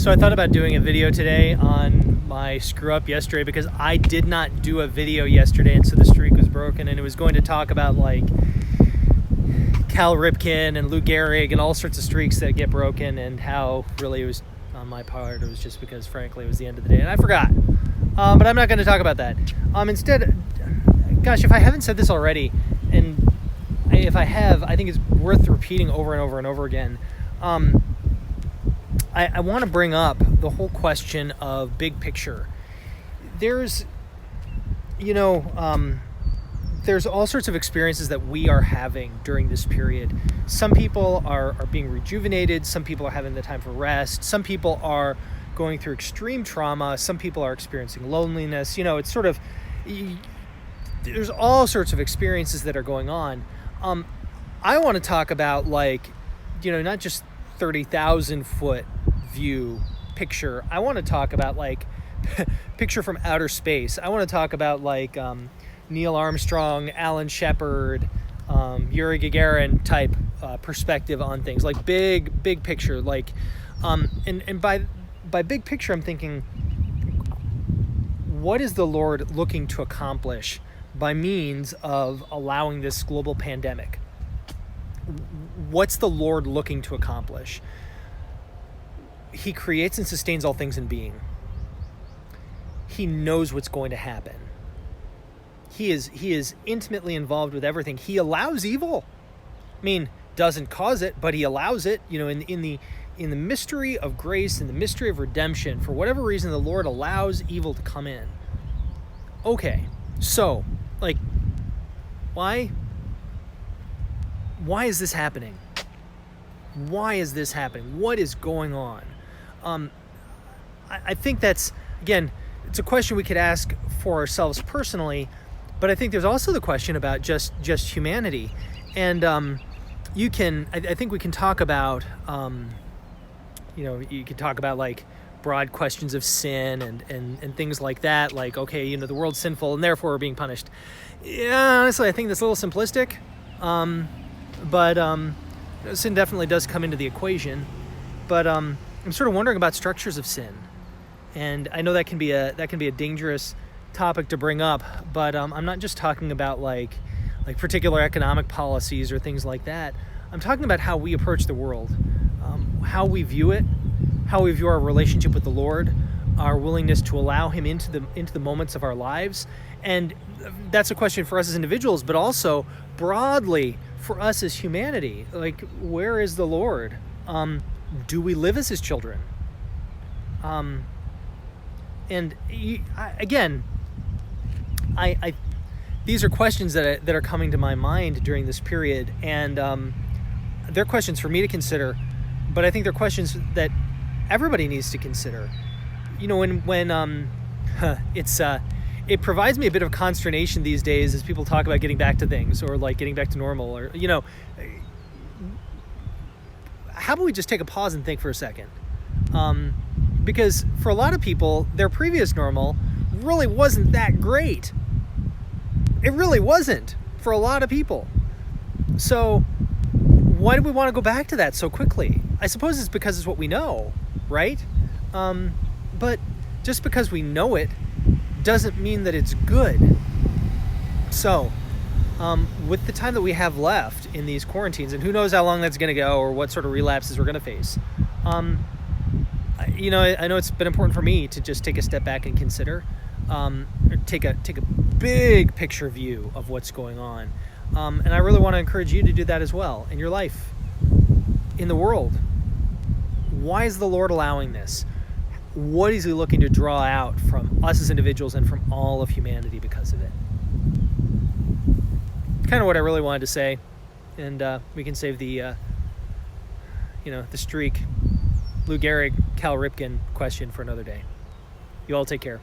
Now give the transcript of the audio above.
So I thought about doing a video today on my screw up yesterday because I did not do a video yesterday, and so the streak was broken, and it was going to talk about like Cal Ripken and Lou Gehrig and all sorts of streaks that get broken, and how really it was on my part, it was just because frankly it was the end of the day and I forgot. But I'm not going to talk about that. Instead, gosh, if I haven't said this already, and if I have, I think it's worth repeating over and over and over again. I want to bring up the whole question of big picture. There's all sorts of experiences that we are having during this period. Some people are being rejuvenated. Some people are having the time for rest. Some people are going through extreme trauma. Some people are experiencing loneliness. It's sort of, there's all sorts of experiences that are going on. I want to talk about not just 30,000 foot view picture. I want to talk about picture from outer space. I want to talk about Neil Armstrong, Alan Shepard, Yuri Gagarin type perspective on things, like big picture. And by big picture, I'm thinking, what is the Lord looking to accomplish by means of allowing this global pandemic? What's the Lord looking to accomplish? He creates and sustains all things in being. He knows what's going to happen. He is intimately involved with everything. He allows evil. Doesn't cause it, but he allows it. In the mystery of grace, in the mystery of redemption, for whatever reason, the Lord allows evil to come in. Okay, so why is this happening? Why is this happening? What is going on? I think that's, again, it's a question we could ask for ourselves personally, but I think there's also the question about just humanity. And I think we can talk about, you could talk about broad questions of sin and things like that. The world's sinful and therefore we're being punished. Yeah, honestly, I think that's a little simplistic. But sin definitely does come into the equation. But I'm sort of wondering about structures of sin, and I know that can be a dangerous topic to bring up. But I'm not just talking about like particular economic policies or things like that. I'm talking about how we approach the world, how we view it, how we view our relationship with the Lord, our willingness to allow Him into the moments of our lives, and that's a question for us as individuals, but also broadly for us as humanity. Where is the Lord? Do we live as His children? These are questions that are coming to my mind during this period, and they're questions for me to consider, but I think they're questions that everybody needs to consider. It provides me a bit of consternation these days as people talk about getting back to things, or getting back to normal, or how about we just take a pause and think for a second? Because for a lot of people, their previous normal really wasn't that great. It really wasn't for a lot of people. So why do we want to go back to that so quickly? I suppose it's because it's what we know, right? But just because we know it doesn't mean that it's good. So with the time that we have left in these quarantines, and who knows how long that's going to go or what sort of relapses we're going to face, I know it's been important for me to just take a step back and consider, take a big picture view of what's going on. And I really want to encourage you to do that as well in your life, in the world. Why is the Lord allowing this? What is He looking to draw out from us as individuals and from all of humanity because of it? Kind of what I really wanted to say, and we can save the streak, Lou Gehrig, Cal Ripken question for another day. You all take care.